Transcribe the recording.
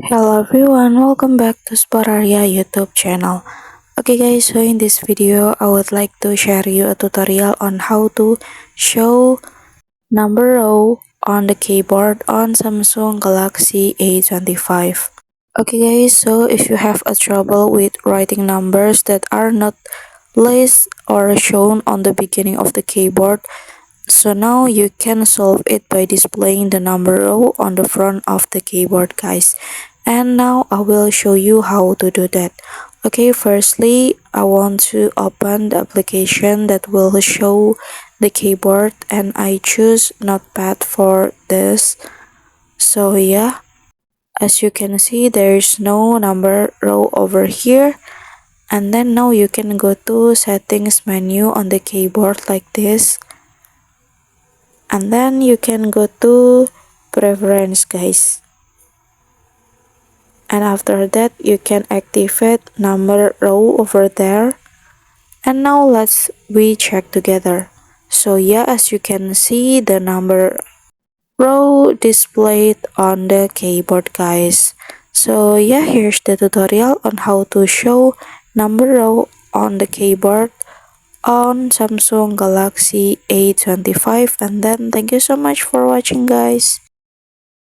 Hello everyone, welcome back to Sporaria YouTube channel. Okay guys, so in this video I would like to share you a tutorial on how to show number row on the keyboard on Samsung Galaxy A25. Okay guys, so if you have a trouble with writing numbers that are not placed or shown on the beginning of the keyboard, so now you can solve it by displaying the number row on the front of the keyboard guys. And now I will show you how to do that. Okay, firstly I want to open the application that will show the keyboard, and I choose Notepad for this. So yeah, as you can see there is no number row over here. And then now you can go to settings menu on the keyboard like this, and then you can go to preference guys, and after that you can activate number row over there. And now let's we check together. So yeah, as you can see the number row displayed on the keyboard guys. So yeah, here's the tutorial on how to show number row on the keyboard on Samsung Galaxy A25. And then thank you so much for watching guys.